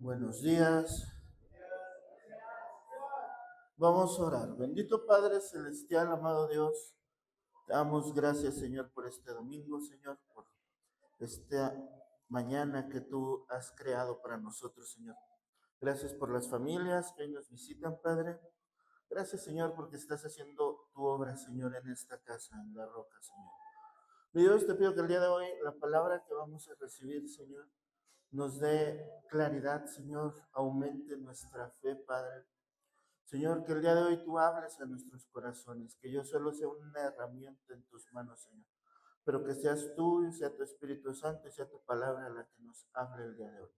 Buenos días. Vamos a orar. Bendito Padre Celestial, amado Dios, te damos gracias, Señor, por este domingo, Señor, por esta mañana que tú has creado para nosotros, Señor. Gracias por las familias que hoy nos visitan, Padre. Gracias, Señor, porque estás haciendo tu obra, Señor, en esta casa, en la roca, Señor. Mi Dios, te pido que el día de hoy la palabra que vamos a recibir, Señor, nos dé claridad, Señor, aumente nuestra fe, Padre. Señor, que el día de hoy tú hables a nuestros corazones, que yo solo sea una herramienta en tus manos, Señor, pero que seas tú y sea tu Espíritu Santo y sea tu palabra la que nos hable el día de hoy.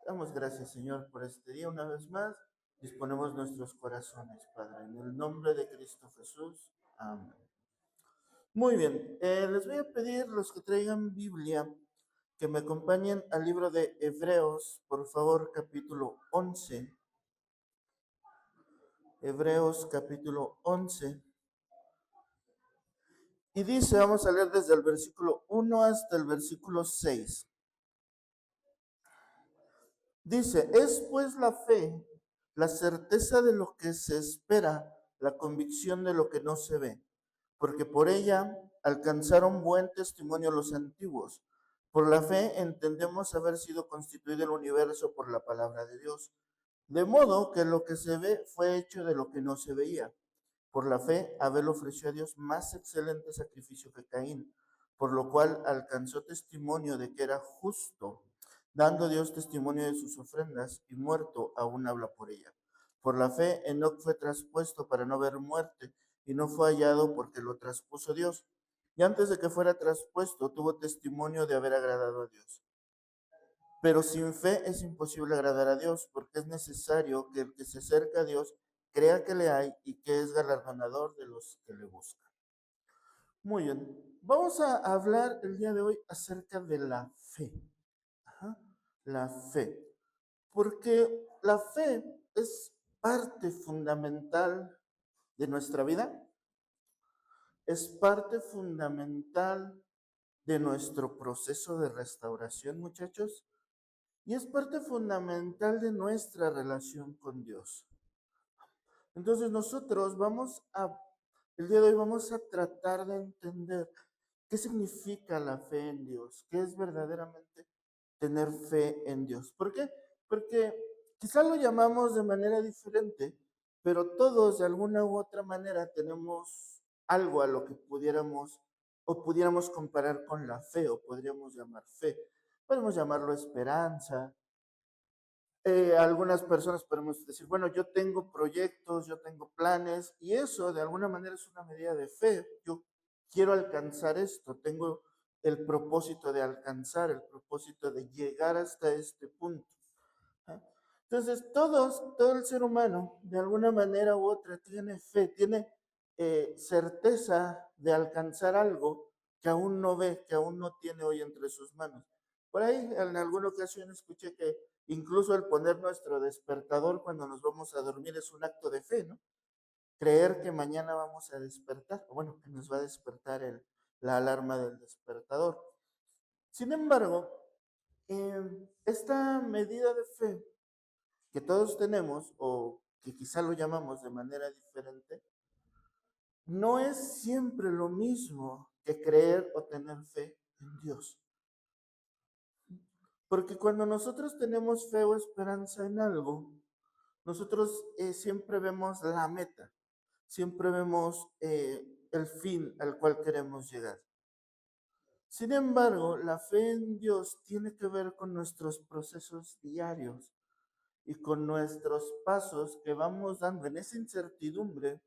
Damos gracias, Señor, por este día una vez más. Disponemos nuestros corazones, Padre, en el nombre de Cristo Jesús. Amén. Muy bien, les voy a pedir los que traigan Biblia que me acompañen al libro de Hebreos, por favor, capítulo 11. Hebreos capítulo 11. Y dice, vamos a leer desde el versículo 1 hasta el versículo 6. Dice, es pues la fe, la certeza de lo que se espera, la convicción de lo que no se ve, porque por ella alcanzaron buen testimonio los antiguos. Por la fe entendemos haber sido constituido el universo por la palabra de Dios, de modo que lo que se ve fue hecho de lo que no se veía. Por la fe, Abel ofreció a Dios más excelente sacrificio que Caín, por lo cual alcanzó testimonio de que era justo, dando Dios testimonio de sus ofrendas, y muerto aún habla por ella. Por la fe, Enoc fue traspuesto para no ver muerte, y no fue hallado porque lo traspuso Dios. Y antes de que fuera traspuesto, tuvo testimonio de haber agradado a Dios. Pero sin fe es imposible agradar a Dios, porque es necesario que el que se acerca a Dios crea que le hay y que es galardonador de los que le buscan. Muy bien, vamos a hablar el día de hoy acerca de la fe. Ajá, la fe. Porque la fe es parte fundamental de nuestra vida, es parte fundamental de nuestro proceso de restauración, muchachos. Y es parte fundamental de nuestra relación con Dios. Entonces nosotros el día de hoy vamos a tratar de entender qué significa la fe en Dios, qué es verdaderamente tener fe en Dios. ¿Por qué? Porque quizá lo llamamos de manera diferente, pero todos de alguna u otra manera tenemos algo a lo que pudiéramos comparar con la fe o podríamos llamar fe. Podemos llamarlo esperanza, algunas personas podemos decir, bueno, yo tengo proyectos, yo tengo planes, y eso de alguna manera es una medida de fe. Yo quiero alcanzar esto, tengo el propósito de alcanzar, el propósito de llegar hasta este punto. ¿Ah? Entonces, todo el ser humano, de alguna manera u otra, tiene fe, tiene certeza de alcanzar algo que aún no ve, que aún no tiene hoy entre sus manos. Por ahí, en alguna ocasión escuché que incluso el poner nuestro despertador cuando nos vamos a dormir es un acto de fe, ¿no? Creer que mañana vamos a despertar, o bueno, que nos va a despertar la alarma del despertador. Sin embargo, esta medida de fe que todos tenemos, o que quizá lo llamamos de manera diferente, no es siempre lo mismo que creer o tener fe en Dios. Porque cuando nosotros tenemos fe o esperanza en algo, nosotros siempre vemos la meta, siempre vemos el fin al cual queremos llegar. Sin embargo, la fe en Dios tiene que ver con nuestros procesos diarios y con nuestros pasos que vamos dando en esa incertidumbre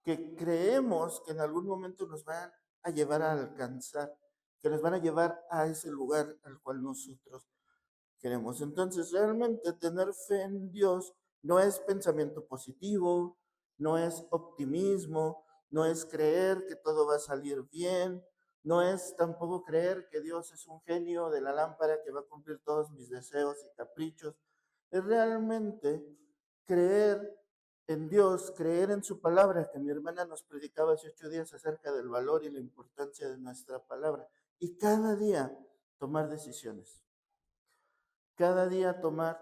que creemos que en algún momento nos van a llevar a alcanzar, que nos van a llevar a ese lugar al cual nosotros queremos. Entonces, realmente tener fe en Dios no es pensamiento positivo, no es optimismo, no es creer que todo va a salir bien, no es tampoco creer que Dios es un genio de la lámpara que va a cumplir todos mis deseos y caprichos. Es realmente creer en Dios, creer en su palabra, que mi hermana nos predicaba hace 8 días acerca del valor y la importancia de nuestra palabra. Y cada día tomar decisiones, cada día tomar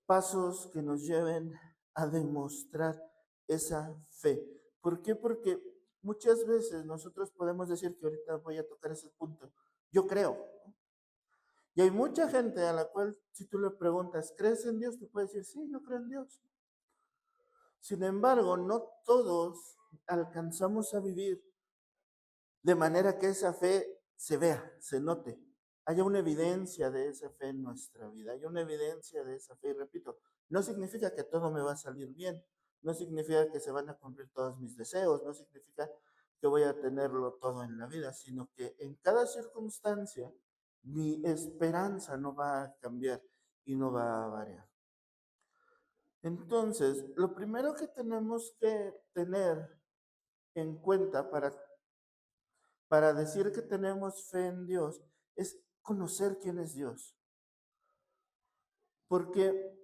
pasos que nos lleven a demostrar esa fe. ¿Por qué? Porque muchas veces nosotros podemos decir que ahorita voy a tocar ese punto. Yo creo. Y hay mucha gente a la cual si tú le preguntas, ¿crees en Dios? Te puede decir, sí, yo creo en Dios. Sin embargo, no todos alcanzamos a vivir de manera que esa fe se vea, se note, haya una evidencia de esa fe en nuestra vida, hay una evidencia de esa fe. Y repito, no significa que todo me va a salir bien, no significa que se van a cumplir todos mis deseos, no significa que voy a tenerlo todo en la vida, sino que en cada circunstancia mi esperanza no va a cambiar y no va a variar. Entonces, lo primero que tenemos que tener en cuenta para decir que tenemos fe en Dios es conocer quién es Dios. Porque,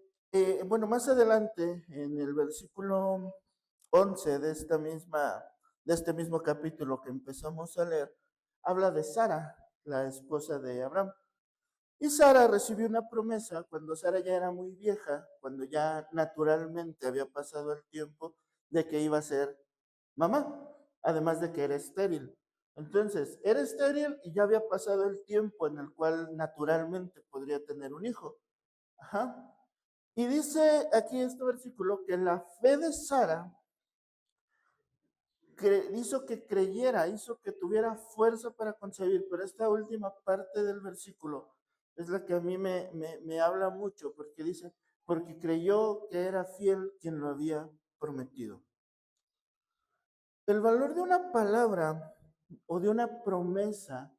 bueno, más adelante, en el versículo 11 de este mismo capítulo que empezamos a leer, habla de Sara, la esposa de Abraham. Y Sara recibió una promesa cuando Sara ya era muy vieja, cuando ya naturalmente había pasado el tiempo de que iba a ser mamá, además de que era estéril. Entonces, era estéril y ya había pasado el tiempo en el cual naturalmente podría tener un hijo. Ajá. Y dice aquí este versículo que la fe de Sara hizo que creyera, hizo que tuviera fuerza para concebir, pero esta última parte del versículo es la que a mí me habla mucho, porque dice, porque creyó que era fiel quien lo había prometido. El valor de una palabra o de una promesa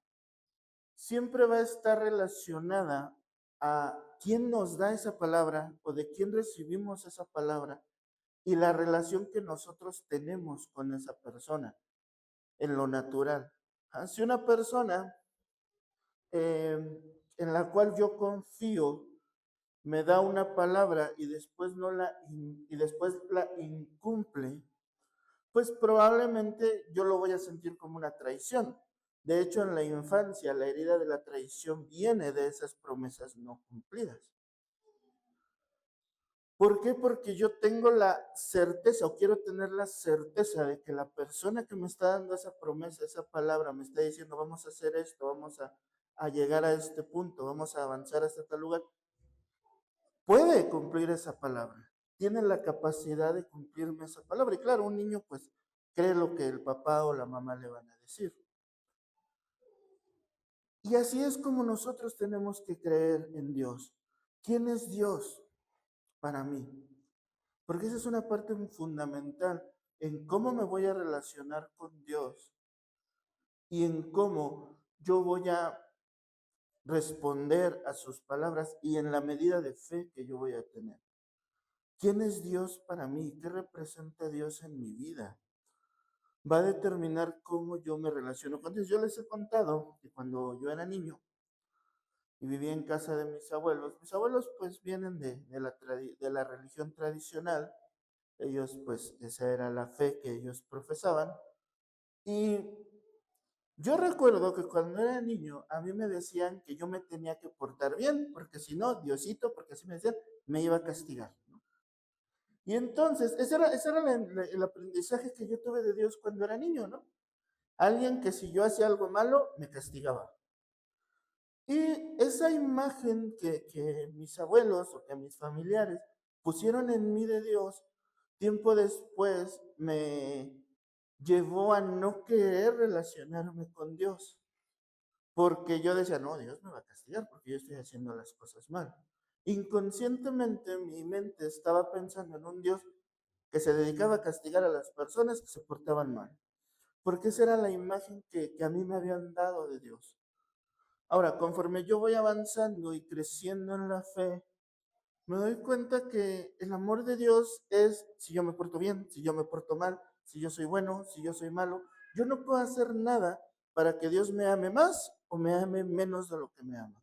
siempre va a estar relacionada a quién nos da esa palabra o de quién recibimos esa palabra y la relación que nosotros tenemos con esa persona en lo natural. Si una persona en la cual yo confío me da una palabra y después y después la incumple, pues probablemente yo lo voy a sentir como una traición. De hecho, en la infancia, la herida de la traición viene de esas promesas no cumplidas. ¿Por qué? Porque yo tengo la certeza o quiero tener la certeza de que la persona que me está dando esa promesa, esa palabra, me está diciendo, vamos a hacer esto, vamos a llegar a este punto, vamos a avanzar hasta tal lugar, puede cumplir esa palabra, tiene la capacidad de cumplirme esa palabra. Y claro, un niño pues cree lo que el papá o la mamá le van a decir. Y así es como nosotros tenemos que creer en Dios. ¿Quién es Dios para mí? Porque esa es una parte fundamental en cómo me voy a relacionar con Dios y en cómo yo voy a responder a sus palabras y en la medida de fe que yo voy a tener. ¿Quién es Dios para mí? ¿Qué representa Dios en mi vida? Va a determinar cómo yo me relaciono con Dios. Yo les he contado que cuando yo era niño y vivía en casa de mis abuelos pues vienen de la religión tradicional, ellos pues esa era la fe que ellos profesaban. Y yo recuerdo que cuando era niño a mí me decían que yo me tenía que portar bien, porque si no, Diosito, porque así me decían, me iba a castigar. Y entonces, ese era el aprendizaje que yo tuve de Dios cuando era niño, ¿no? Alguien que si yo hacía algo malo, me castigaba. Y esa imagen que mis abuelos o que mis familiares pusieron en mí de Dios, tiempo después me llevó a no querer relacionarme con Dios. Porque yo decía, no, Dios me va a castigar porque yo estoy haciendo las cosas mal. Inconscientemente mi mente estaba pensando en un Dios que se dedicaba a castigar a las personas que se portaban mal. Porque esa era la imagen que a mí me habían dado de Dios. Ahora, conforme yo voy avanzando y creciendo en la fe, me doy cuenta que el amor de Dios es si yo me porto bien, si yo me porto mal, si yo soy bueno, si yo soy malo. Yo no puedo hacer nada para que Dios me ame más o me ame menos de lo que me ama.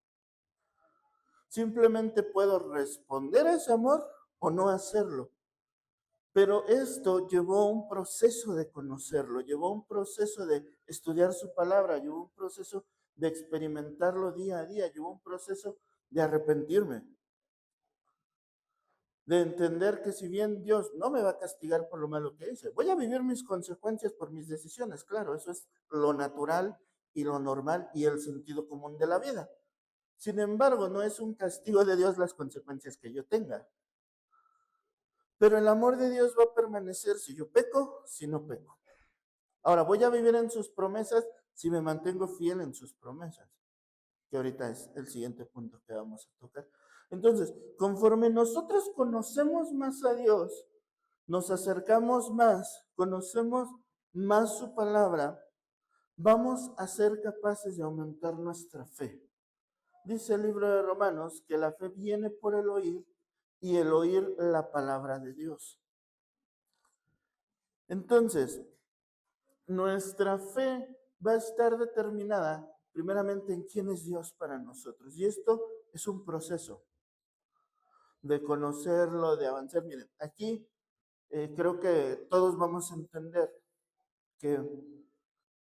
Simplemente puedo responder a ese amor o no hacerlo. Pero esto llevó un proceso de conocerlo, llevó un proceso de estudiar su palabra, llevó un proceso de experimentarlo día a día, llevó un proceso de arrepentirme. de entender que si bien Dios no me va a castigar por lo malo que hice, voy a vivir mis consecuencias por mis decisiones, claro, eso es lo natural y lo normal y el sentido común de la vida. Sin embargo, no es un castigo de Dios las consecuencias que yo tenga, pero el amor de Dios va a permanecer si yo peco, si no peco. Ahora, voy a vivir en sus promesas si me mantengo fiel en sus promesas, que ahorita es el siguiente punto que vamos a tocar. Entonces, conforme nosotros conocemos más a Dios, nos acercamos más, conocemos más su palabra, vamos a ser capaces de aumentar nuestra fe. Dice el libro de Romanos que la fe viene por el oír y el oír la palabra de Dios. Entonces, nuestra fe va a estar determinada primeramente en quién es Dios para nosotros. Y esto es un proceso de conocerlo, de avanzar. Miren, aquí creo que todos vamos a entender que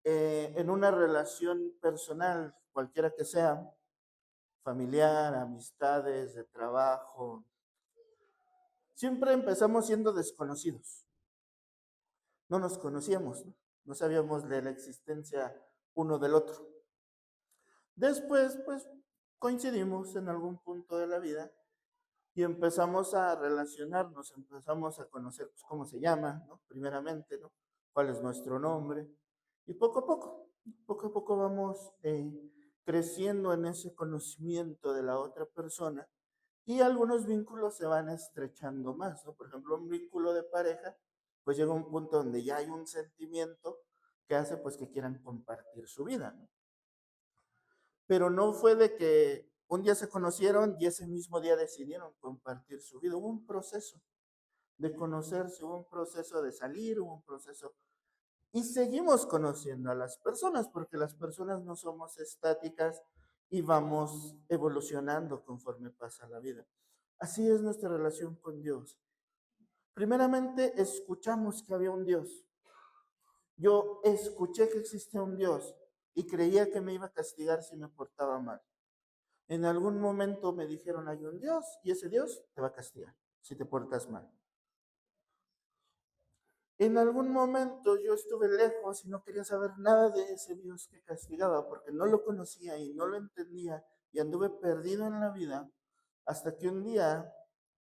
en una relación personal, cualquiera que sea, familiar, amistades, de trabajo, siempre empezamos siendo desconocidos. No nos conocíamos, ¿no? No sabíamos de la existencia uno del otro. Después, pues, coincidimos en algún punto de la vida y empezamos a relacionarnos, empezamos a conocer pues, cómo se llama, ¿no? Primeramente, ¿no? Cuál es nuestro nombre. Y poco a poco vamos creciendo en ese conocimiento de la otra persona y algunos vínculos se van estrechando más, ¿no? Por ejemplo, un vínculo de pareja, pues llega un punto donde ya hay un sentimiento que hace pues que quieran compartir su vida, ¿no? Pero no fue de que un día se conocieron y ese mismo día decidieron compartir su vida. Hubo un proceso de conocerse, hubo un proceso de salir, hubo un proceso. Y seguimos conociendo a las personas porque las personas no somos estáticas y vamos evolucionando conforme pasa la vida. Así es nuestra relación con Dios. Primeramente, escuchamos que había un Dios. Yo escuché que existía un Dios y creía que me iba a castigar si me portaba mal. En algún momento me dijeron, hay un Dios y ese Dios te va a castigar si te portas mal. En algún momento yo estuve lejos y no quería saber nada de ese Dios que castigaba porque no lo conocía y no lo entendía y anduve perdido en la vida hasta que un día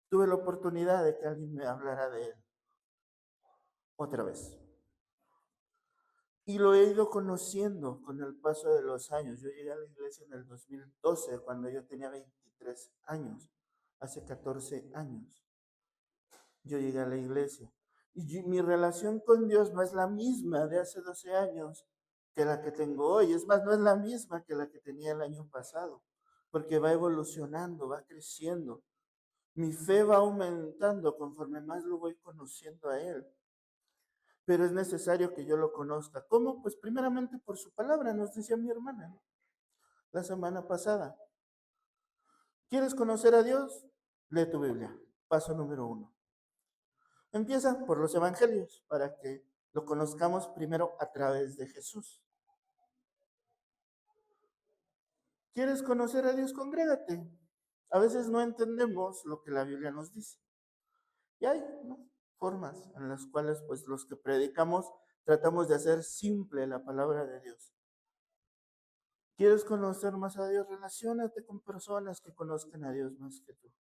tuve la oportunidad de que alguien me hablara de él otra vez. Y lo he ido conociendo con el paso de los años. Yo llegué a la iglesia en el 2012 cuando yo tenía 23 años, hace 14 años. Yo llegué a la iglesia. Y mi relación con Dios no es la misma de hace 12 años que la que tengo hoy. Es más, no es la misma que la que tenía el año pasado, porque va evolucionando, va creciendo. Mi fe va aumentando conforme más lo voy conociendo a Él. Pero es necesario que yo lo conozca. ¿Cómo? Pues primeramente por su palabra, nos decía mi hermana, ¿no? La semana pasada. ¿Quieres conocer a Dios? Lee tu Biblia. Paso número 1. Empieza por los evangelios para que lo conozcamos primero a través de Jesús. ¿Quieres conocer a Dios? Congrégate. A veces no entendemos lo que la Biblia nos dice. Y hay, ¿no?, formas en las cuales pues los que predicamos tratamos de hacer simple la palabra de Dios. ¿Quieres conocer más a Dios? Relaciónate con personas que conozcan a Dios más que tú.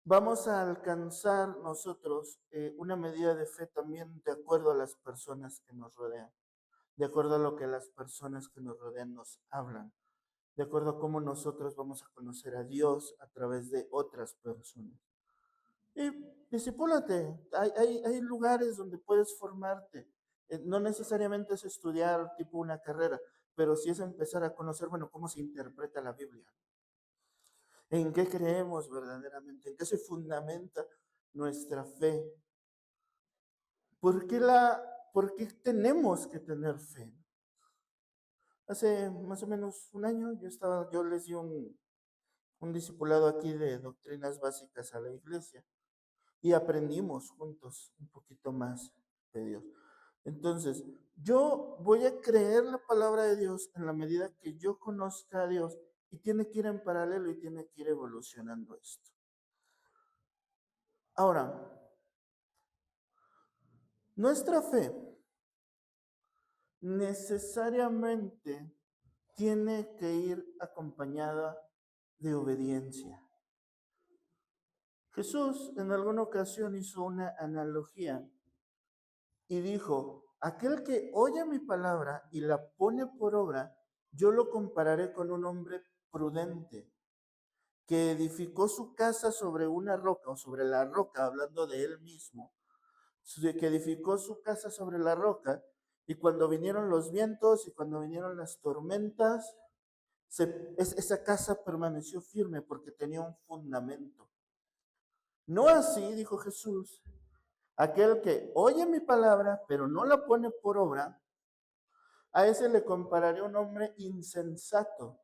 Vamos a alcanzar nosotros una medida de fe también de acuerdo a las personas que nos rodean, de acuerdo a lo que las personas que nos rodean nos hablan, de acuerdo a cómo nosotros vamos a conocer a Dios a través de otras personas. Y discipúlate, hay lugares donde puedes formarte. No necesariamente es estudiar tipo una carrera, pero sí es empezar a conocer, bueno, cómo se interpreta la Biblia, en qué creemos verdaderamente, en qué se fundamenta nuestra fe. ¿Por qué, por qué tenemos que tener fe? Hace más o menos un año yo les di un discipulado aquí de doctrinas básicas a la iglesia y aprendimos juntos un poquito más de Dios. Entonces, yo voy a creer la palabra de Dios en la medida que yo conozca a Dios y tiene que ir en paralelo y tiene que ir evolucionando esto. Ahora, nuestra fe necesariamente tiene que ir acompañada de obediencia. Jesús en alguna ocasión hizo una analogía y dijo, aquel que oye mi palabra y la pone por obra, yo lo compararé con un hombre prudente que edificó su casa sobre una roca o sobre la roca, hablando de él mismo, que edificó su casa sobre la roca y cuando vinieron los vientos y cuando vinieron las tormentas, esa casa permaneció firme porque tenía un fundamento. No así, dijo Jesús, aquel que oye mi palabra, pero no la pone por obra, a ese le compararé un hombre insensato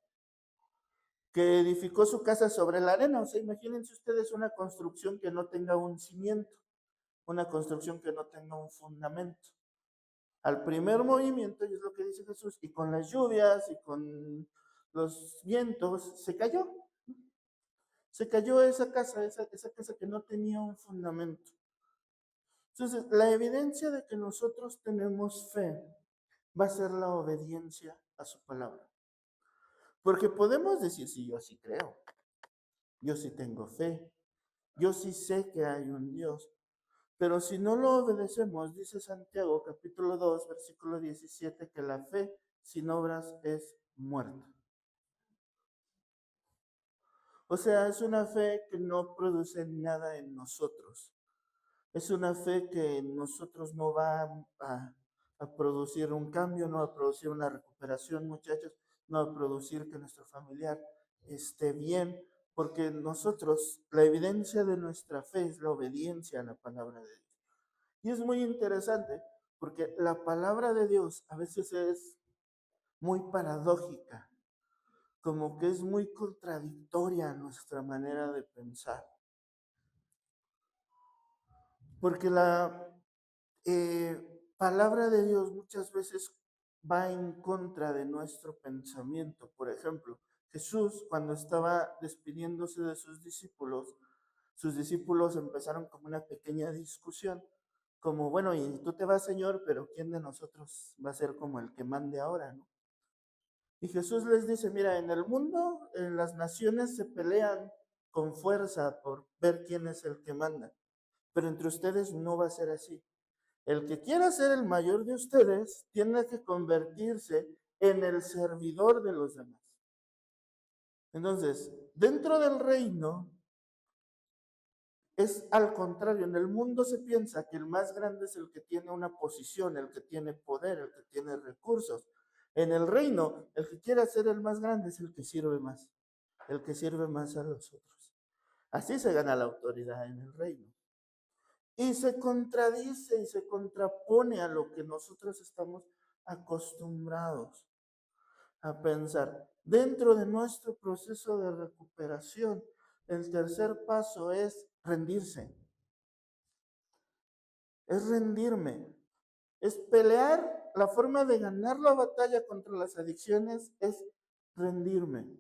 que edificó su casa sobre la arena. O sea, imagínense ustedes una construcción que no tenga un cimiento, una construcción que no tenga un fundamento. Al primer movimiento, y es lo que dice Jesús, y con las lluvias y con los vientos, se cayó. Se cayó esa casa, esa casa que no tenía un fundamento. Entonces, la evidencia de que nosotros tenemos fe va a ser la obediencia a su palabra. Porque podemos decir, sí, yo sí creo, yo sí tengo fe, yo sí sé que hay un Dios, pero si no lo obedecemos, dice Santiago capítulo 2, versículo 17, que la fe sin obras es muerta. O sea, es una fe que no produce nada en nosotros. Es una fe que en nosotros no va a producir un cambio, no va a producir una recuperación, muchachos, no va a producir que nuestro familiar esté bien, porque nosotros, la evidencia de nuestra fe es la obediencia a la palabra de Dios. Y es muy interesante, porque la palabra de Dios a veces es muy paradójica, como que es muy contradictoria a nuestra manera de pensar. Porque la palabra de Dios muchas veces va en contra de nuestro pensamiento. Por ejemplo, Jesús cuando estaba despidiéndose de sus discípulos empezaron como una pequeña discusión, como, bueno, y tú te vas, Señor, pero ¿quién de nosotros va a ser como el que mande ahora, no? Y Jesús les dice, mira, en el mundo, en las naciones se pelean con fuerza por ver quién es el que manda, pero entre ustedes no va a ser así. El que quiera ser el mayor de ustedes tiene que convertirse en el servidor de los demás. Entonces, dentro del reino es al contrario. En el mundo se piensa que el más grande es el que tiene una posición, el que tiene poder, el que tiene recursos. En el reino, el que quiera ser el más grande es el que sirve más, el que sirve más a los otros. Así se gana la autoridad en el reino. Y se contradice y se contrapone a lo que nosotros estamos acostumbrados a pensar. Dentro de nuestro proceso de recuperación, el tercer paso es rendirse, es rendirme, es pelear. La forma de ganar la batalla contra las adicciones es rendirme,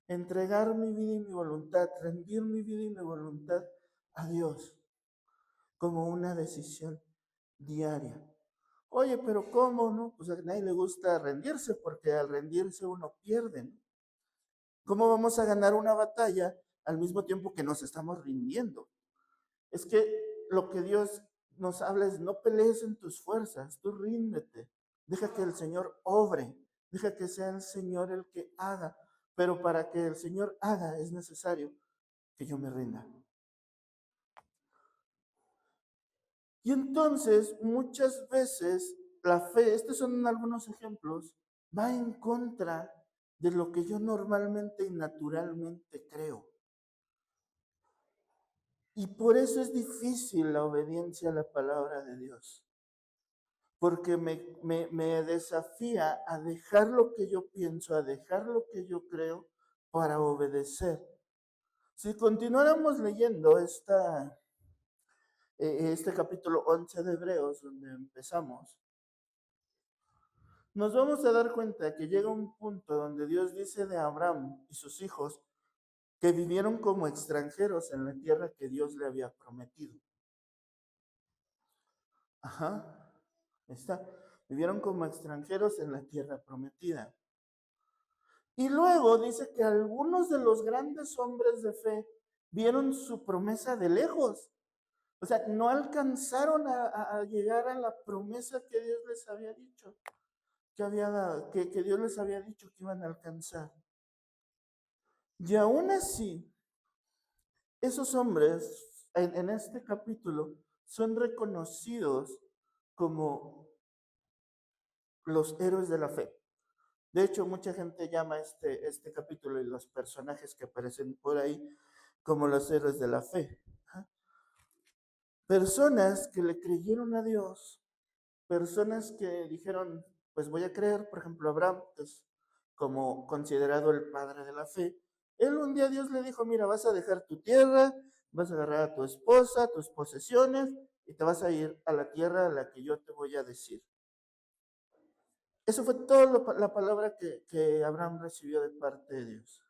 entregar mi vida y mi voluntad, rendir mi vida y mi voluntad a Dios como una decisión diaria. Oye, pero ¿cómo no? Pues a nadie le gusta rendirse porque al rendirse uno pierde, ¿no? ¿Cómo vamos a ganar una batalla al mismo tiempo que nos estamos rindiendo? Es que lo que Dios nos habla es no pelees en tus fuerzas, tú ríndete, deja que el Señor obre, deja que sea el Señor el que haga, pero para que el Señor haga es necesario que yo me rinda. Y entonces, muchas veces, la fe, estos son algunos ejemplos, va en contra de lo que yo normalmente y naturalmente creo. Y por eso es difícil la obediencia a la palabra de Dios. Porque me desafía a dejar lo que yo pienso, a dejar lo que yo creo para obedecer. Si continuáramos leyendo este capítulo 11 de Hebreos, donde empezamos, nos vamos a dar cuenta que llega un punto donde Dios dice de Abraham y sus hijos que vivieron como extranjeros en la tierra que Dios le había prometido. Ajá, está. Vivieron como extranjeros en la tierra prometida. Y luego dice que algunos de los grandes hombres de fe vieron su promesa de lejos. O sea, no alcanzaron a llegar a la promesa que Dios les había dicho, que Dios les había dicho que iban a alcanzar. Y aún así, esos hombres en este capítulo son reconocidos como los héroes de la fe. De hecho, mucha gente llama este capítulo y los personajes que aparecen por ahí como los héroes de la fe. Personas que le creyeron a Dios, personas que dijeron, pues voy a creer, por ejemplo, Abraham, que es como considerado el padre de la fe. Él un día Dios le dijo, mira, vas a dejar tu tierra, vas a agarrar a tu esposa, tus posesiones, y te vas a ir a la tierra a la que yo te voy a decir. Eso fue toda la palabra que Abraham recibió de parte de Dios.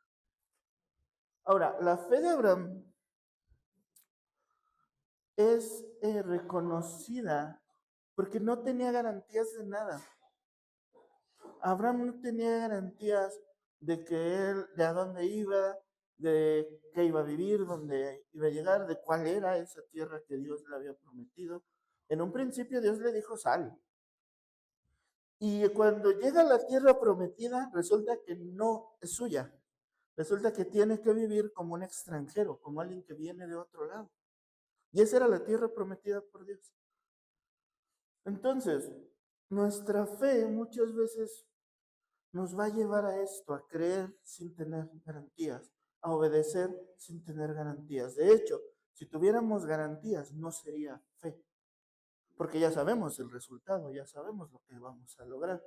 Ahora, la fe de Abraham es reconocida porque no tenía garantías de nada. Abraham no tenía garantías de que él, de a dónde iba, de qué iba a vivir, dónde iba a llegar, de cuál era esa tierra que Dios le había prometido. En un principio Dios le dijo, sal. Y cuando llega a la tierra prometida, resulta que no es suya. Resulta que tiene que vivir como un extranjero, como alguien que viene de otro lado. Y esa era la tierra prometida por Dios. Entonces, nuestra fe muchas veces nos va a llevar a esto, a creer sin tener garantías, a obedecer sin tener garantías. De hecho, si tuviéramos garantías, no sería fe, porque ya sabemos el resultado, ya sabemos lo que vamos a lograr.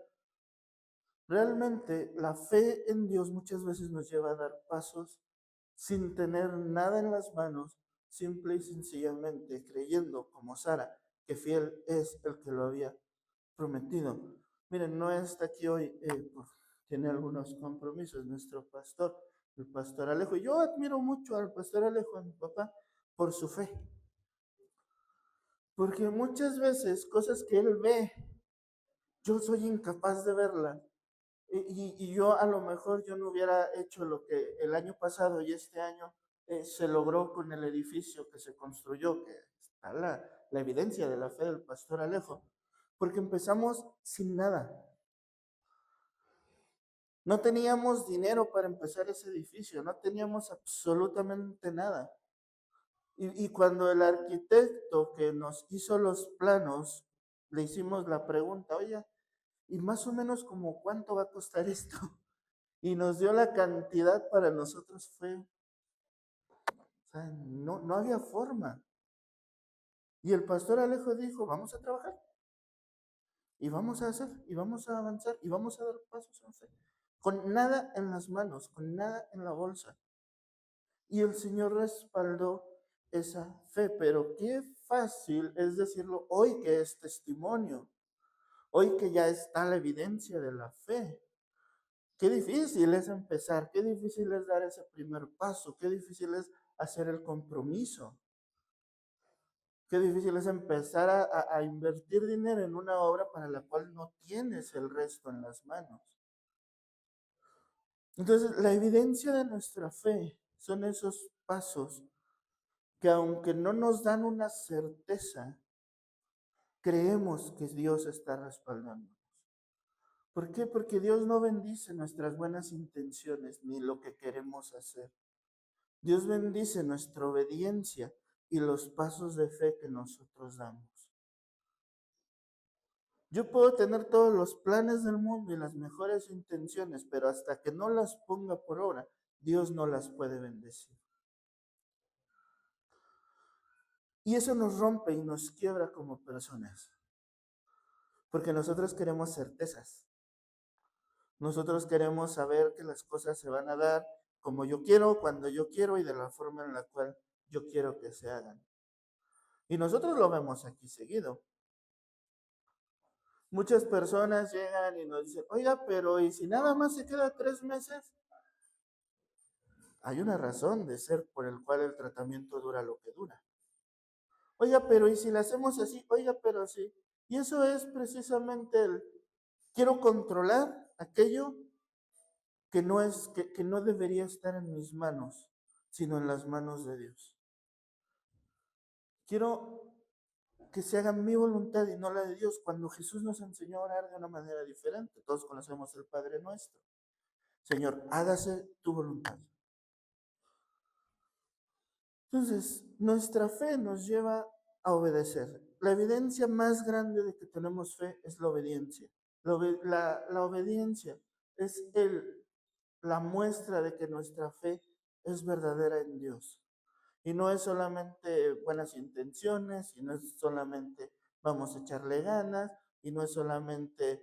Realmente la fe en Dios muchas veces nos lleva a dar pasos sin tener nada en las manos, simple y sencillamente creyendo como Sara que fiel es el que lo había prometido. Miren, no está aquí hoy, tiene algunos compromisos nuestro pastor, el pastor Alejo. Y yo admiro mucho al pastor Alejo, a mi papá, por su fe. Porque muchas veces cosas que él ve, yo soy incapaz de verla. Y yo a lo mejor yo no hubiera hecho lo que el año pasado y este año se logró con el edificio que se construyó, que está la evidencia de la fe del pastor Alejo, porque empezamos sin nada. No teníamos dinero para empezar ese edificio, no teníamos absolutamente nada. Y cuando el arquitecto que nos hizo los planos, le hicimos la pregunta, oye, ¿y más o menos como cuánto va a costar esto? Y nos dio la cantidad para nosotros fue, o sea, no había forma. Y el pastor Alejo dijo, vamos a trabajar, y vamos a hacer, y vamos a avanzar, y vamos a dar pasos en fe. Con nada en las manos, con nada en la bolsa. Y el Señor respaldó esa fe, pero qué fácil es decirlo hoy que es testimonio, hoy que ya está la evidencia de la fe. Qué difícil es empezar, qué difícil es dar ese primer paso, qué difícil es hacer el compromiso, qué difícil es empezar a invertir dinero en una obra para la cual no tienes el resto en las manos. Entonces, la evidencia de nuestra fe son esos pasos que aunque no nos dan una certeza, creemos que Dios está respaldándonos. ¿Por qué? Porque Dios no bendice nuestras buenas intenciones ni lo que queremos hacer. Dios bendice nuestra obediencia y los pasos de fe que nosotros damos. Yo puedo tener todos los planes del mundo y las mejores intenciones, pero hasta que no las ponga por obra, Dios no las puede bendecir. Y eso nos rompe y nos quiebra como personas. Porque nosotros queremos certezas. Nosotros queremos saber que las cosas se van a dar como yo quiero, cuando yo quiero y de la forma en la cual yo quiero que se hagan. Y nosotros lo vemos aquí seguido. Muchas personas llegan y nos dicen, oiga, pero ¿y si nada más se queda 3 meses? hay una razón de ser por el cual el tratamiento dura lo que dura. Oiga, pero ¿y si lo hacemos así? Oiga, pero así. Y eso es precisamente el, quiero controlar aquello que no es, que no debería estar en mis manos, sino en las manos de Dios. Quiero que se haga mi voluntad y no la de Dios. Cuando Jesús nos enseñó a orar de una manera diferente, todos conocemos el Padre Nuestro. Señor, hágase tu voluntad. Entonces, nuestra fe nos lleva a obedecer. La evidencia más grande de que tenemos fe es la obediencia. La obediencia es la muestra de que nuestra fe es verdadera en Dios. Y no es solamente buenas intenciones, y no es solamente vamos a echarle ganas, y no es solamente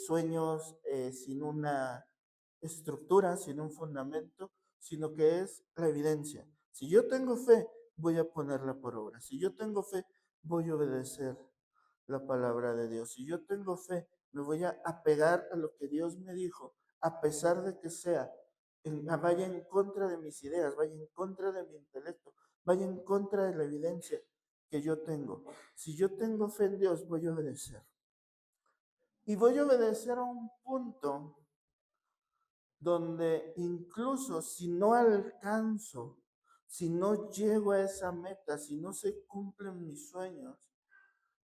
sueños sin una estructura, sin un fundamento, sino que es la evidencia. Si yo tengo fe, voy a ponerla por obra. Si yo tengo fe, voy a obedecer la palabra de Dios. Si yo tengo fe, me voy a apegar a lo que Dios me dijo, a pesar de que sea, vaya en contra de mis ideas, vaya en contra de mi intelecto, vaya en contra de la evidencia que yo tengo. Si yo tengo fe en Dios, voy a obedecer. Y voy a obedecer a un punto donde incluso si no alcanzo, si no llego a esa meta, si no se cumplen mis sueños,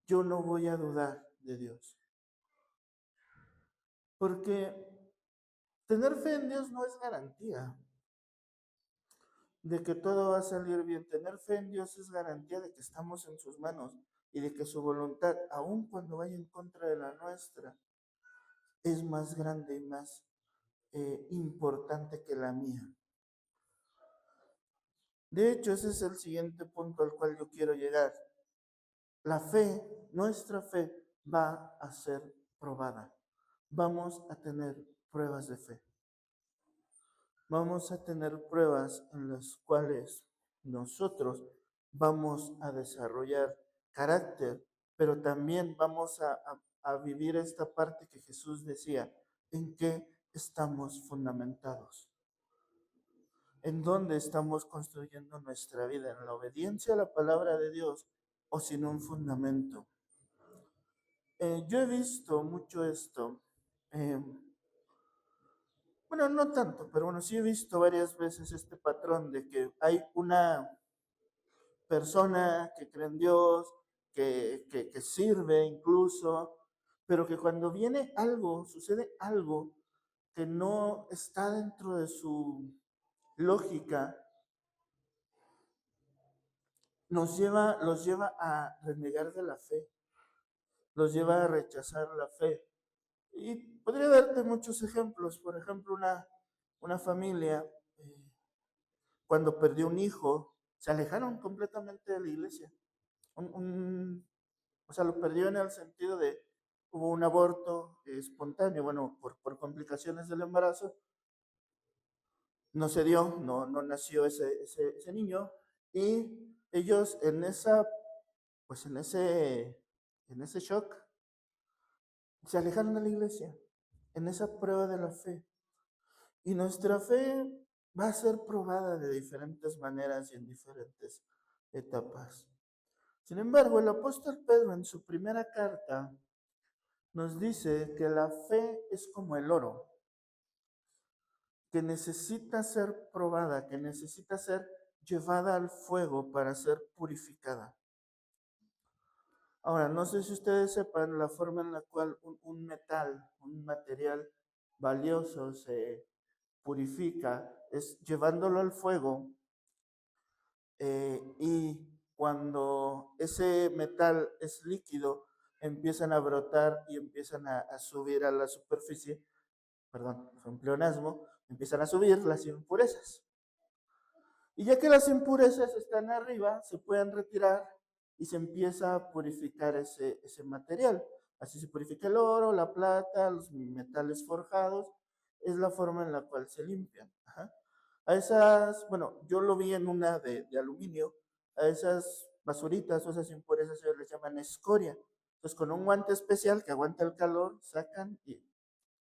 yo no voy a dudar de Dios. Porque tener fe en Dios no es garantía de que todo va a salir bien. Tener fe en Dios es garantía de que estamos en sus manos y de que su voluntad, aun cuando vaya en contra de la nuestra, es más grande y más importante que la mía. De hecho, ese es el siguiente punto al cual yo quiero llegar. La fe, nuestra fe, va a ser probada. Vamos a tener pruebas de fe. Vamos a tener pruebas en las cuales nosotros vamos a desarrollar carácter, pero también vamos a vivir esta parte que Jesús decía, en qué estamos fundamentados, en dónde estamos construyendo nuestra vida, en la obediencia a la palabra de Dios o sin un fundamento. Yo he visto mucho esto. Bueno, no tanto, pero bueno, sí he visto varias veces este patrón de que hay una persona que cree en Dios, que sirve incluso, pero que cuando viene algo, sucede algo que no está dentro de su lógica, los lleva a renegar de la fe, los lleva a rechazar la fe. Y podría darte muchos ejemplos. Por ejemplo, una familia, cuando perdió un hijo, se alejaron completamente de la iglesia. O sea, lo perdió en el sentido de, hubo un aborto espontáneo, bueno, por complicaciones del embarazo, no se dio, no nació ese niño, y ellos en esa, pues en ese shock, se alejaron de la iglesia, en esa prueba de la fe. Y nuestra fe va a ser probada de diferentes maneras y en diferentes etapas. Sin embargo, el apóstol Pedro en su primera carta nos dice que la fe es como el oro, que necesita ser probada, que necesita ser llevada al fuego para ser purificada. Ahora, no sé si ustedes sepan la forma en la cual un metal, un material valioso se purifica, es llevándolo al fuego y cuando ese metal es líquido, empiezan a brotar y empiezan a subir a la superficie, perdón, fue un pleonasmo, empiezan a subir las impurezas. Y ya que las impurezas están arriba, se pueden retirar y se empieza a purificar ese material. Así se purifica el oro, la plata, los metales forjados. Es la forma en la cual se limpian. Ajá. A esas, bueno, yo lo vi en una de aluminio, a esas basuritas o esas impurezas ellos les llaman escoria. Entonces con un guante especial que aguanta el calor, sacan y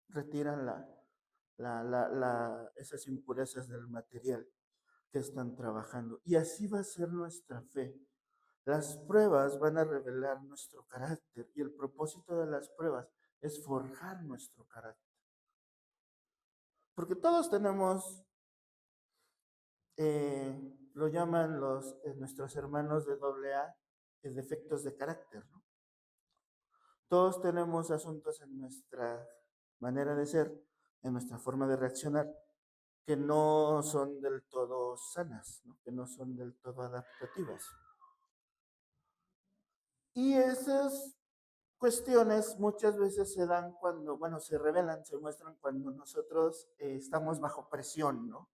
retiran esas impurezas del material. que están trabajando. Y así va a ser nuestra fe. Las pruebas van a revelar nuestro carácter y el propósito de las pruebas es forjar nuestro carácter. Porque todos tenemos, lo llaman nuestros hermanos de doble A, defectos de carácter, ¿no? Todos tenemos asuntos en nuestra manera de ser, en nuestra forma de reaccionar, que no son del todo sanas, ¿no? Que no son del todo adaptativas. Y esas cuestiones muchas veces se dan cuando, bueno, se revelan, se muestran cuando nosotros estamos bajo presión, ¿no?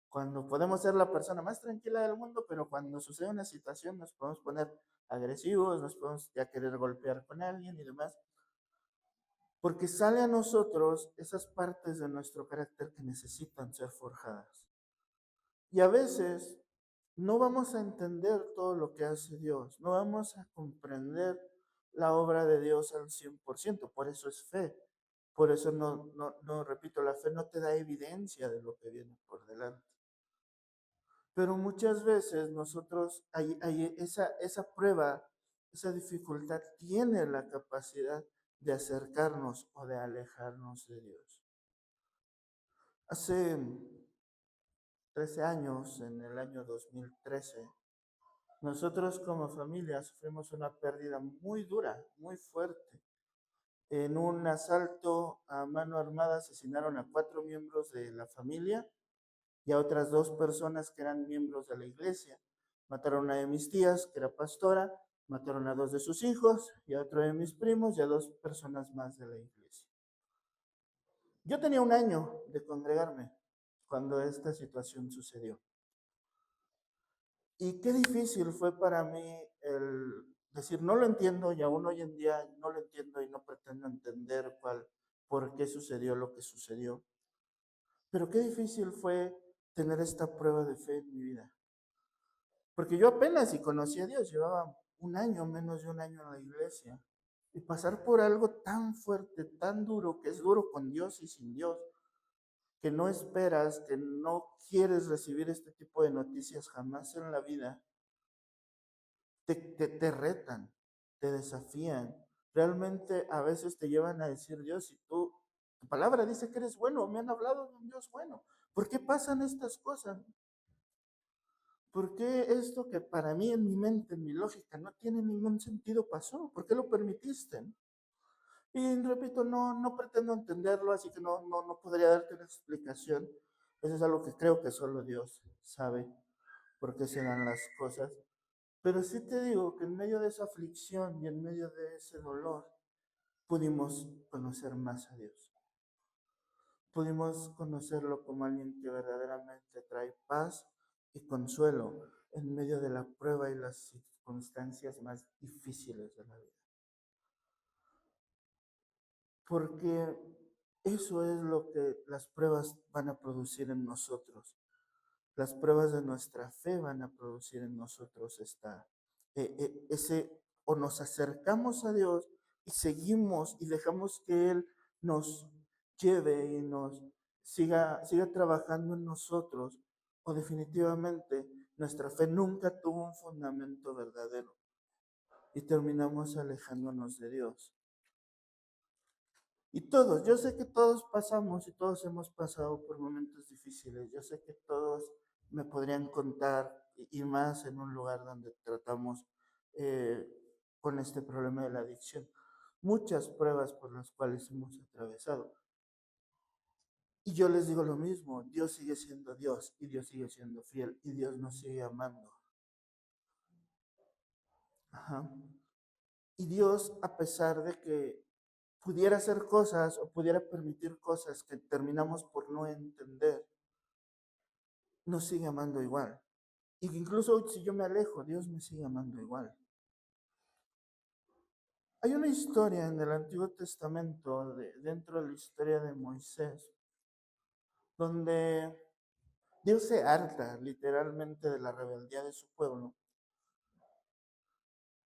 Cuando podemos ser la persona más tranquila del mundo, pero cuando sucede una situación nos podemos poner agresivos, nos podemos ya querer golpear con alguien y demás, porque sale a nosotros esas partes de nuestro carácter que necesitan ser forjadas. Y a veces no vamos a entender todo lo que hace Dios, no vamos a comprender la obra de Dios al 100%, por eso es fe. Por eso no, repito, la fe no te da evidencia de lo que viene por delante. Pero muchas veces nosotros, esa prueba, esa dificultad tiene la capacidad de acercarnos o de alejarnos de Dios. Hace 13 años, en el año 2013, nosotros como familia sufrimos una pérdida muy dura, muy fuerte. En un asalto a mano armada asesinaron a 4 miembros de la familia y a otras 2 personas que eran miembros de la iglesia. Mataron a una de mis tías, que era pastora, mataron a 2 de sus hijos y a otro de mis primos y a 2 personas más de la iglesia. Yo tenía 1 año de congregarme cuando esta situación sucedió. Y qué difícil fue para mí el decir, no lo entiendo y aún hoy en día no lo entiendo y no pretendo entender por qué sucedió lo que sucedió. Pero qué difícil fue tener esta prueba de fe en mi vida. Porque yo apenas si conocí a Dios, llevaba 1 año, menos de 1 año en la iglesia. Y pasar por algo tan fuerte, tan duro, que es duro con Dios y sin Dios, que no esperas, que no quieres recibir este tipo de noticias jamás en la vida, te retan, te desafían. Realmente a veces te llevan a decir, Dios, si tu palabra dice que eres bueno, me han hablado de un Dios bueno. ¿Por qué pasan estas cosas? ¿Por qué esto que para mí en mi mente, en mi lógica, no tiene ningún sentido pasó? ¿Por qué lo permitiste? Y repito, no pretendo entenderlo, así que no podría darte una explicación. Eso es algo que creo que solo Dios sabe por qué se dan las cosas. Pero sí te digo que en medio de esa aflicción y en medio de ese dolor, pudimos conocer más a Dios. Pudimos conocerlo como alguien que verdaderamente trae paz y consuelo en medio de la prueba y las circunstancias más difíciles de la vida. Porque eso es lo que las pruebas van a producir en nosotros. Las pruebas de nuestra fe van a producir en nosotros ese, o nos acercamos a Dios y seguimos y dejamos que Él nos lleve y nos siga trabajando en nosotros, o definitivamente nuestra fe nunca tuvo un fundamento verdadero y terminamos alejándonos de Dios. Y todos, yo sé que todos pasamos y todos hemos pasado por momentos difíciles. Yo sé que todos me podrían contar, y más en un lugar donde tratamos eh, con este problema de la adicción, muchas pruebas por las cuales hemos atravesado. Y yo les digo lo mismo, Dios sigue siendo Dios y Dios sigue siendo fiel y Dios nos sigue amando. Ajá. Y Dios, a pesar de que pudiera hacer cosas o pudiera permitir cosas que terminamos por no entender, nos sigue amando igual. Y que incluso si yo me alejo, Dios me sigue amando igual. Hay una historia en el Antiguo Testamento, dentro de la historia de Moisés, donde Dios se harta literalmente de la rebeldía de su pueblo.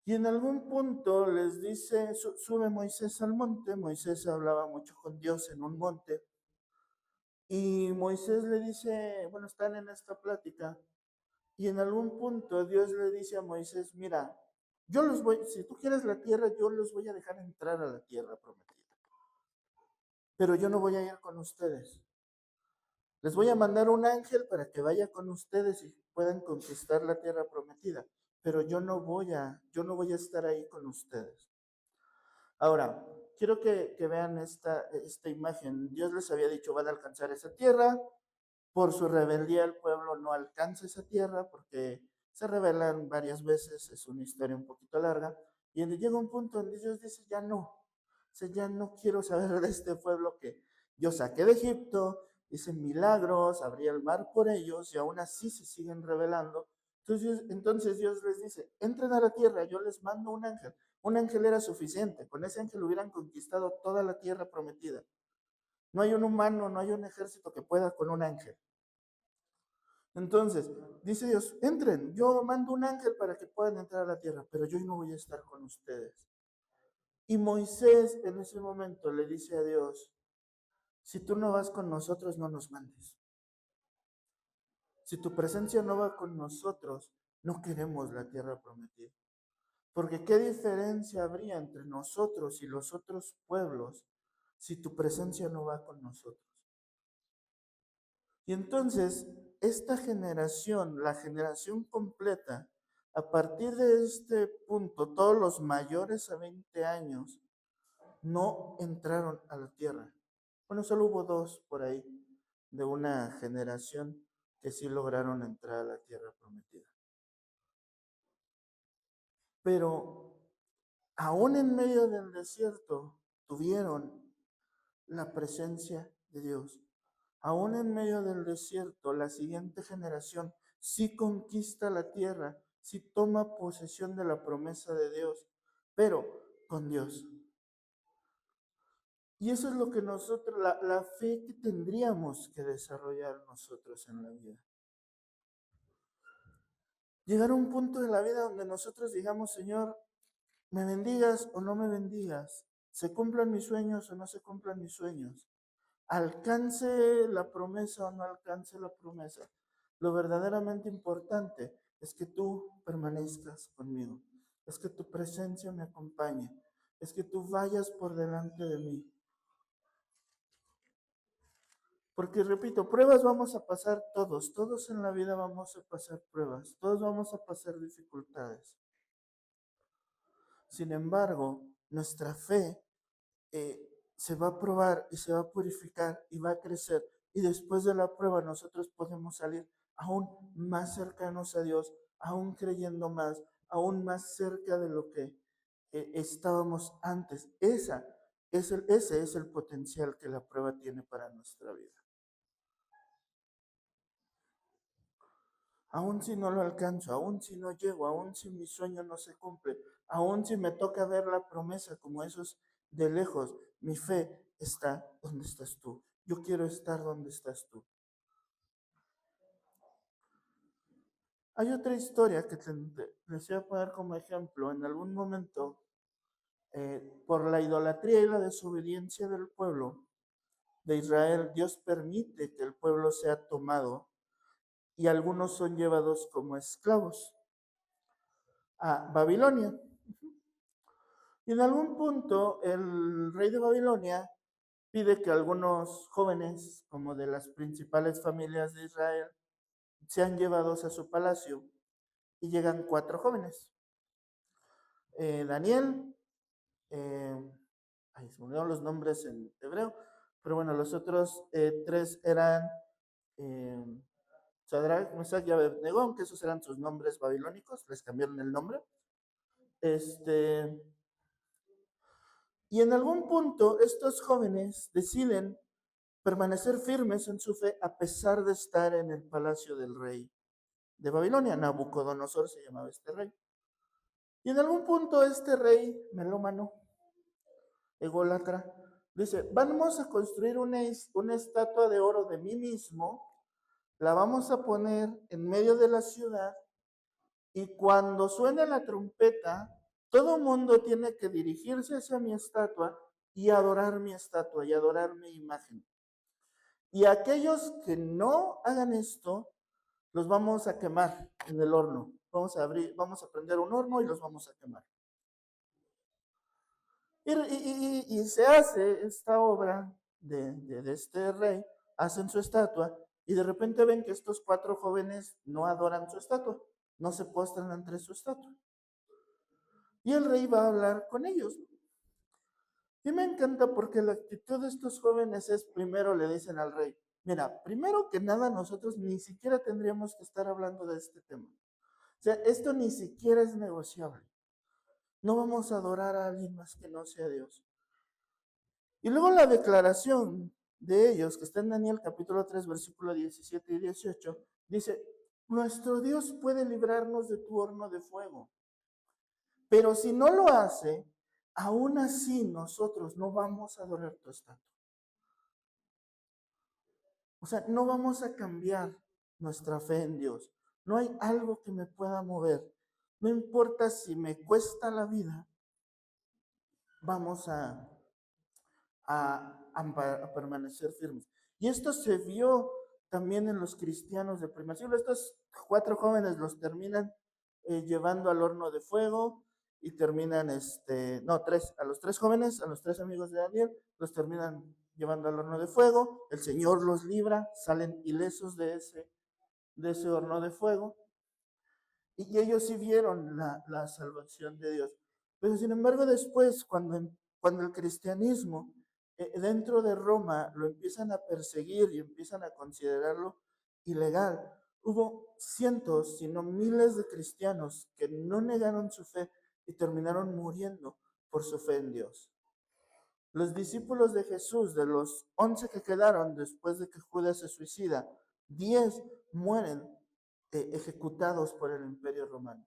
Y en algún punto les dice, sube Moisés al monte. Moisés hablaba mucho con Dios en un monte. Y Moisés le dice, bueno, están en esta plática Y en algún punto Dios le dice a Moisés, mira, si tú quieres la tierra, yo los voy a dejar entrar a la tierra prometida. Pero yo no voy a ir con ustedes. Les voy a mandar un ángel para que vaya con ustedes y puedan conquistar la tierra prometida. Pero yo no voy a estar ahí con ustedes. Ahora, quiero que vean esta imagen. Dios les había dicho, van a alcanzar esa tierra. Por su rebeldía el pueblo no alcanza esa tierra porque se rebelan varias veces. Es una historia un poquito larga. Y llega un punto donde Dios dice, ya no. O sea, ya no quiero saber de este pueblo que yo saqué de Egipto, hice milagros, abrí el mar por ellos y aún así se siguen rebelando. Entonces Dios les dice, entren a la tierra, yo les mando un ángel. Un ángel era suficiente, con ese ángel hubieran conquistado toda la tierra prometida. No hay un humano, no hay un ejército que pueda con un ángel. Entonces, dice Dios, entren, yo mando un ángel para que puedan entrar a la tierra, pero yo no voy a estar con ustedes. Y Moisés en ese momento le dice a Dios, si tú no vas con nosotros, no nos mandes. Si tu presencia no va con nosotros, no queremos la tierra prometida. Porque ¿qué diferencia habría entre nosotros y los otros pueblos si tu presencia no va con nosotros? Y entonces, esta generación, la generación completa, a partir de este punto, todos los mayores a 20 años no entraron a la tierra. Bueno, solo hubo dos por ahí de una generación que sí lograron entrar a la tierra prometida. Pero aún en medio del desierto tuvieron la presencia de Dios. Aún en medio del desierto, la siguiente generación sí conquista la tierra, sí toma posesión de la promesa de Dios, pero con Dios. Y eso es lo que nosotros, la fe que tendríamos que desarrollar nosotros en la vida. Llegar a un punto de la vida donde nosotros digamos, Señor, me bendigas o no me bendigas, se cumplan mis sueños o no se cumplan mis sueños, alcance la promesa o no alcance la promesa. Lo verdaderamente importante es que tú permanezcas conmigo, es que tu presencia me acompañe, es que tú vayas por delante de mí. Porque repito, pruebas vamos a pasar todos en la vida vamos a pasar pruebas, todos vamos a pasar dificultades. Sin embargo, nuestra fe se va a probar y se va a purificar y va a crecer. Y después de la prueba nosotros podemos salir aún más cercanos a Dios, aún creyendo más, aún más cerca de lo que estábamos antes. Ese es el potencial que la prueba tiene para nuestra vida. Aún si no lo alcanzo, aún si no llego, aún si mi sueño no se cumple, aún si me toca ver la promesa como esos de lejos, mi fe está donde estás tú. Yo quiero estar donde estás tú. Hay otra historia que les voy a poner como ejemplo. En algún momento, por la idolatría y la desobediencia del pueblo de Israel, Dios permite que el pueblo sea tomado y algunos son llevados como esclavos a Babilonia. Y en algún punto el rey de Babilonia pide que algunos jóvenes, como de las principales familias de Israel, sean llevados a su palacio. Y llegan 4 jóvenes. Daniel, se me olvidaron los nombres en hebreo, pero bueno, los otros 3 eran eh, Sadrach, Mesach y Abednego, que esos eran sus nombres babilónicos, les cambiaron el nombre. Y en algún punto estos jóvenes deciden permanecer firmes en su fe a pesar de estar en el palacio del rey de Babilonia. Nabucodonosor se llamaba este rey. Y en algún punto este rey melómano, ególatra, dice, vamos a construir una estatua de oro de mí mismo, la vamos a poner en medio de la ciudad y cuando suene la trompeta, todo mundo tiene que dirigirse hacia mi estatua y adorar mi estatua y adorar mi imagen. Y aquellos que no hagan esto los vamos a quemar en el horno. Vamos a prender un horno y los vamos a quemar. Y se hace esta obra de este rey, hacen su estatua y de repente ven que estos 4 jóvenes no adoran su estatua, no se postran ante su estatua. Y el rey va a hablar con ellos. Y me encanta porque la actitud de estos jóvenes es, primero le dicen al rey, mira, primero que nada nosotros ni siquiera tendríamos que estar hablando de este tema. O sea, esto ni siquiera es negociable. No vamos a adorar a alguien más que no sea Dios. Y luego la declaración de ellos, que está en Daniel capítulo 3, versículo 17 y 18, dice, nuestro Dios puede librarnos de tu horno de fuego, pero si no lo hace, aún así nosotros no vamos a adorar tu estatua. O sea, no vamos a cambiar nuestra fe en Dios. No hay algo que me pueda mover. No importa si me cuesta la vida, vamos a permanecer firmes. Y esto se vio también en los cristianos del primer siglo. Estos 4 jóvenes los terminan llevando al horno de fuego y terminan, a los 3 jóvenes, a los 3 amigos de Daniel, los terminan llevando al horno de fuego. El Señor los libra, salen ilesos de ese horno de fuego. Y ellos sí vieron la salvación de Dios. Pero sin embargo después, cuando el cristianismo dentro de Roma lo empiezan a perseguir y empiezan a considerarlo ilegal, hubo cientos, si no miles de cristianos que no negaron su fe y terminaron muriendo por su fe en Dios. Los discípulos de Jesús, de los 11 que quedaron después de que Judas se suicida, 10 mueren ejecutados por el Imperio Romano.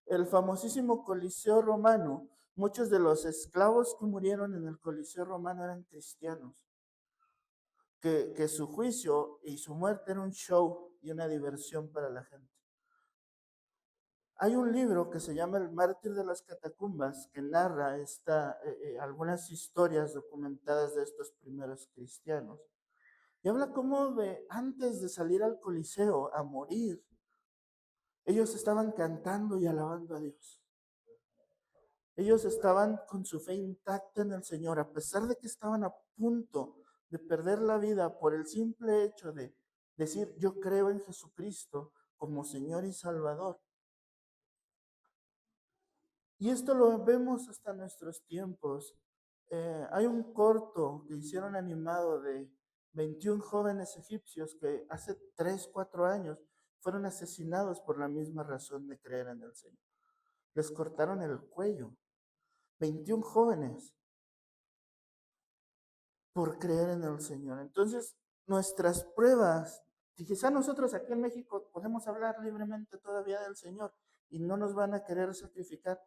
El famosísimo Coliseo Romano, muchos de los esclavos que murieron en el Coliseo Romano eran cristianos, que su juicio y su muerte era un show y una diversión para la gente. Hay un libro que se llama El mártir de las catacumbas que narra algunas historias documentadas de estos primeros cristianos. Y habla como de antes de salir al Coliseo a morir, ellos estaban cantando y alabando a Dios. Ellos estaban con su fe intacta en el Señor, a pesar de que estaban a punto de perder la vida por el simple hecho de decir, yo creo en Jesucristo como Señor y Salvador. Y esto lo vemos hasta nuestros tiempos. Hay un corto que hicieron animado de 21 jóvenes egipcios que hace 3, 4 años fueron asesinados por la misma razón de creer en el Señor. Les cortaron el cuello. 21 jóvenes por creer en el Señor. Entonces, nuestras pruebas, y quizá nosotros aquí en México podemos hablar libremente todavía del Señor y no nos van a querer sacrificar,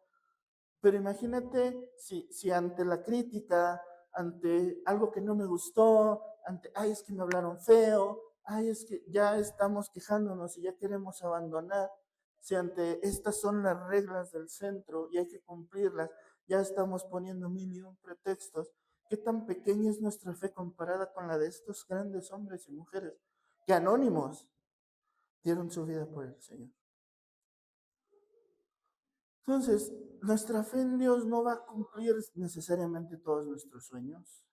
pero imagínate si ante la crítica, ante algo que no me gustó, ante, ay, es que me hablaron feo, ay, es que ya estamos quejándonos y ya queremos abandonar, si ante estas son las reglas del centro y hay que cumplirlas, ya estamos poniendo 1000 pretextos. ¿Qué tan pequeña es nuestra fe comparada con la de estos grandes hombres y mujeres que anónimos dieron su vida por el Señor? Entonces, nuestra fe en Dios no va a cumplir necesariamente todos nuestros sueños,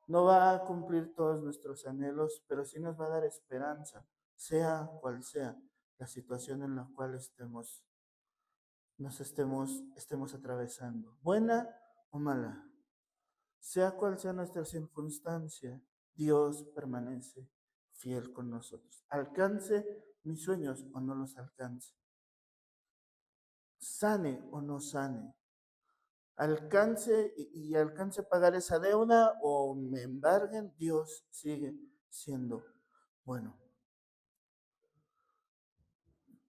no va a cumplir todos nuestros anhelos, pero sí nos va a dar esperanza, sea cual sea la situación en la cual estemos atravesando, buena o mala. Sea cual sea nuestra circunstancia, Dios permanece fiel con nosotros. Alcance mis sueños o no los alcance. Sane o no sane. Alcance y alcance a pagar esa deuda o me embarguen, Dios sigue siendo bueno.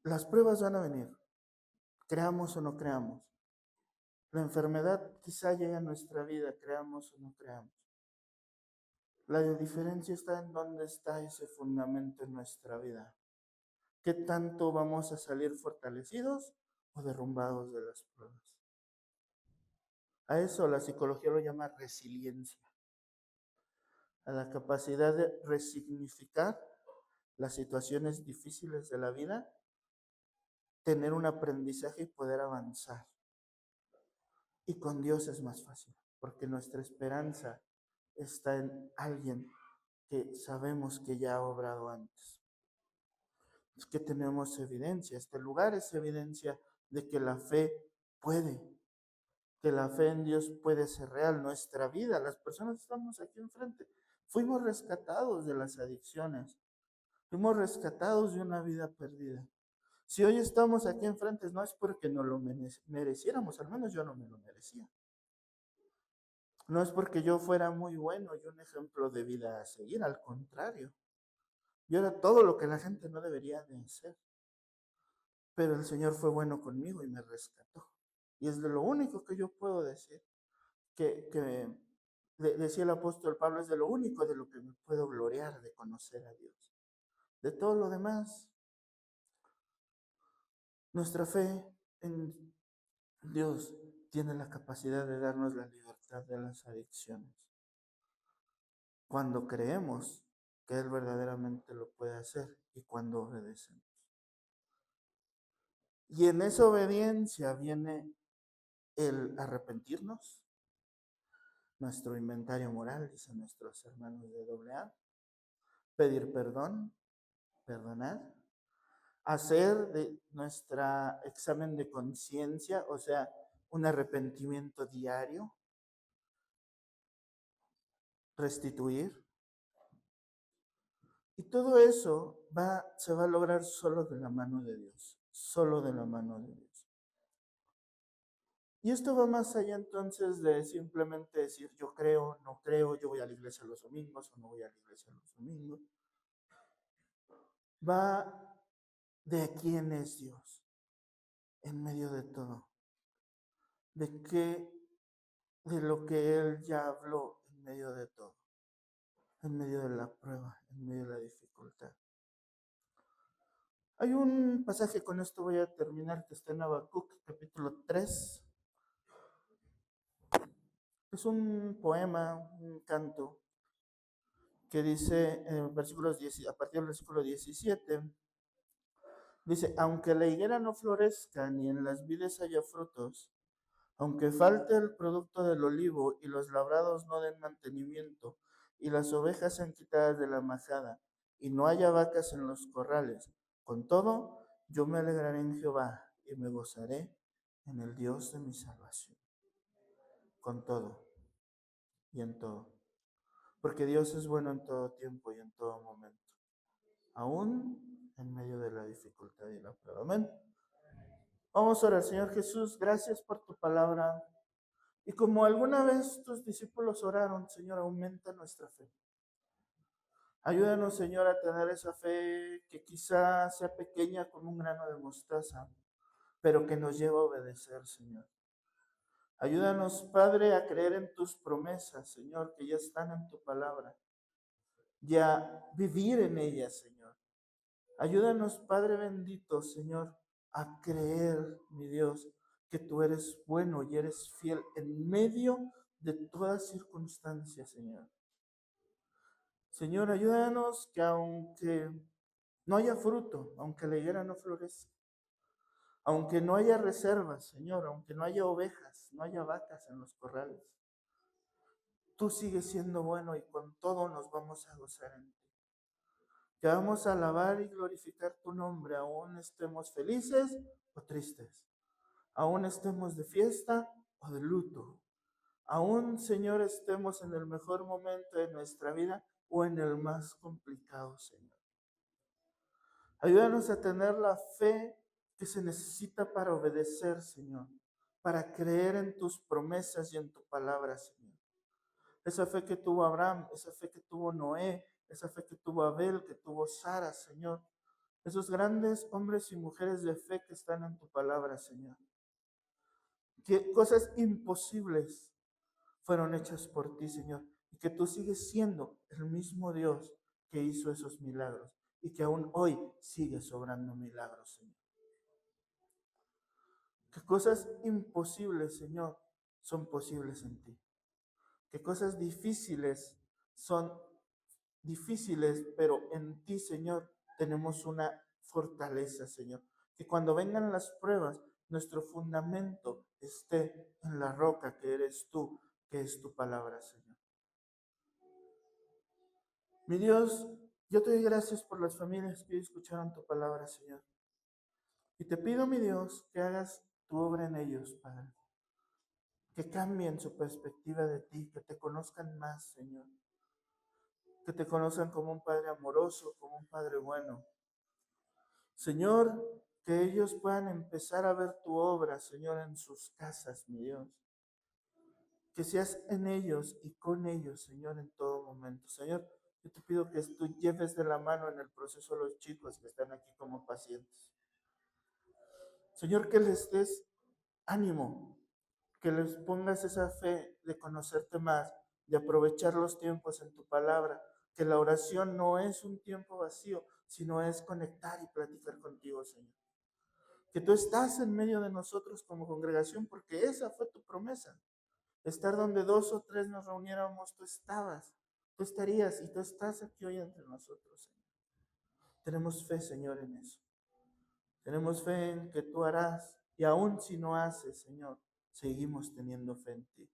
Las pruebas van a venir, creamos o no creamos. La enfermedad quizá llegue a nuestra vida, creamos o no creamos. La diferencia está en dónde está ese fundamento en nuestra vida. ¿Qué tanto vamos a salir fortalecidos o derrumbados de las pruebas? A eso la psicología lo llama resiliencia, a la capacidad de resignificar las situaciones difíciles de la vida, tener un aprendizaje y poder avanzar. Y con Dios es más fácil, porque nuestra esperanza está en alguien que sabemos que ya ha obrado antes. Es que tenemos evidencia, este lugar es evidencia de que la fe puede, que la fe en Dios puede ser real. Nuestra vida, las personas que estamos aquí enfrente, fuimos rescatados de las adicciones, fuimos rescatados de una vida perdida. Si hoy estamos aquí enfrente, no es porque no lo mereciéramos, al menos yo no me lo merecía. No es porque yo fuera muy bueno y un ejemplo de vida a seguir, al contrario. Yo era todo lo que la gente no debería de ser. Pero el Señor fue bueno conmigo y me rescató. Y es de lo único que yo puedo decir, que decía el apóstol Pablo, es de lo único de lo que me puedo gloriar de conocer a Dios. De todo lo demás, nuestra fe en Dios tiene la capacidad de darnos la libertad de las adicciones. Cuando creemos que Él verdaderamente lo puede hacer y cuando obedecemos. Y en esa obediencia viene el arrepentirnos, nuestro inventario moral, dicen nuestros hermanos de AA, pedir perdón, perdonar, hacer de nuestra examen de conciencia, o sea, un arrepentimiento diario, restituir. Y todo eso se va a lograr solo de la mano de Dios, solo de la mano de Dios. Y esto va más allá entonces de simplemente decir yo creo, no creo, yo voy a la iglesia los domingos o no voy a la iglesia los domingos. Va de quién es Dios en medio de todo. De lo que Él ya habló en medio de todo. En medio de la prueba, en medio de la dificultad. Hay un pasaje, con esto voy a terminar, que está en Habacuc, capítulo 3. Es un poema, un canto, que dice en versículos 10, a partir del versículo 17, dice, aunque la higuera no florezca ni en las vides haya frutos, aunque falte el producto del olivo y los labrados no den mantenimiento y las ovejas sean quitadas de la majada y no haya vacas en los corrales, con todo yo me alegraré en Jehová y me gozaré en el Dios de mi salvación. Con todo y en todo. Porque Dios es bueno en todo tiempo y en todo momento. Aún en medio de la dificultad y la prueba. Amén. Vamos a orar, Señor Jesús, gracias por tu palabra. Y como alguna vez tus discípulos oraron, Señor, aumenta nuestra fe. Ayúdanos, Señor, a tener esa fe que quizá sea pequeña como un grano de mostaza, pero que nos lleva a obedecer, Señor. Ayúdanos, Padre, a creer en tus promesas, Señor, que ya están en tu palabra, y a vivir en ellas, Señor. Ayúdanos, Padre bendito, Señor, a creer, mi Dios, que tú eres bueno y eres fiel en medio de toda circunstancia, Señor. Señor, ayúdanos que aunque no haya fruto, aunque la higuera no florezca, aunque no haya reservas, Señor, aunque no haya ovejas, no haya vacas en los corrales, tú sigues siendo bueno y con todo nos vamos a gozar en ti. Te vamos a alabar y glorificar tu nombre, aún estemos felices o tristes, aún estemos de fiesta o de luto, aún, Señor, estemos en el mejor momento de nuestra vida o en el más complicado, Señor. Ayúdanos a tener la fe que se necesita para obedecer, Señor, para creer en tus promesas y en tu palabra, Señor. Esa fe que tuvo Abraham, esa fe que tuvo Noé, esa fe que tuvo Abel, que tuvo Sara, Señor. Esos grandes hombres y mujeres de fe que están en tu palabra, Señor. Que cosas imposibles fueron hechas por ti, Señor. Y que tú sigues siendo el mismo Dios que hizo esos milagros. Y que aún hoy sigues obrando milagros, Señor. Que cosas imposibles, Señor, son posibles en ti. Que cosas difíciles son difíciles, pero en ti, Señor, tenemos una fortaleza, Señor. Que cuando vengan las pruebas, nuestro fundamento esté en la roca que eres tú, que es tu palabra, Señor. Mi Dios, yo te doy gracias por las familias que hoy escucharon tu palabra, Señor. Y te pido, mi Dios, que hagas tu obra en ellos, Padre. Que cambien su perspectiva de ti, que te conozcan más, Señor. Que te conozcan como un Padre amoroso, como un Padre bueno. Señor, que ellos puedan empezar a ver tu obra, Señor, en sus casas, mi Dios. Que seas en ellos y con ellos, Señor, en todo momento. Señor, yo te pido que tú lleves de la mano en el proceso a los chicos que están aquí como pacientes. Señor, que les des ánimo, que les pongas esa fe de conocerte más, de aprovechar los tiempos en tu palabra, que la oración no es un tiempo vacío, sino es conectar y platicar contigo, Señor. Que tú estás en medio de nosotros como congregación, porque esa fue tu promesa. Estar donde 2 o 3 nos reuniéramos, tú estabas, tú estarías y tú estás aquí hoy entre nosotros, Señor. Tenemos fe, Señor, en eso. Tenemos fe en que tú harás, y aún si no haces, Señor, seguimos teniendo fe en ti.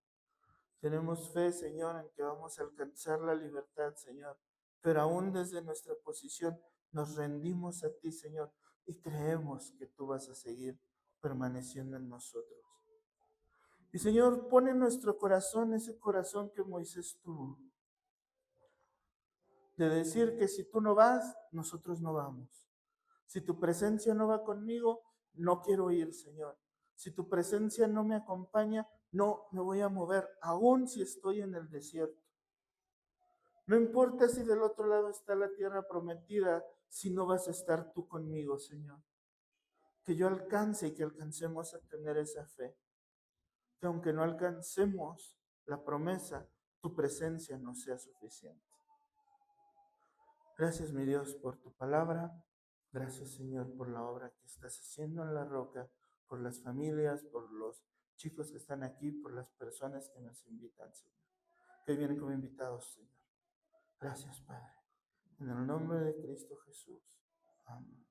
Tenemos fe, Señor, en que vamos a alcanzar la libertad, Señor. Pero aún desde nuestra posición nos rendimos a ti, Señor, y creemos que tú vas a seguir permaneciendo en nosotros. Y Señor, pone en nuestro corazón ese corazón que Moisés tuvo, de decir que si tú no vas, nosotros no vamos. Si tu presencia no va conmigo, no quiero ir, Señor. Si tu presencia no me acompaña, no me voy a mover, aun si estoy en el desierto. No importa si del otro lado está la tierra prometida, si no vas a estar tú conmigo, Señor. Que yo alcance y que alcancemos a tener esa fe. Que aunque no alcancemos la promesa, tu presencia no sea suficiente. Gracias, mi Dios, por tu palabra. Gracias, Señor, por la obra que estás haciendo en la roca, por las familias, por los chicos que están aquí, por las personas que nos invitan, Señor. Que vienen como invitados, Señor. Gracias, Padre. En el nombre de Cristo Jesús. Amén.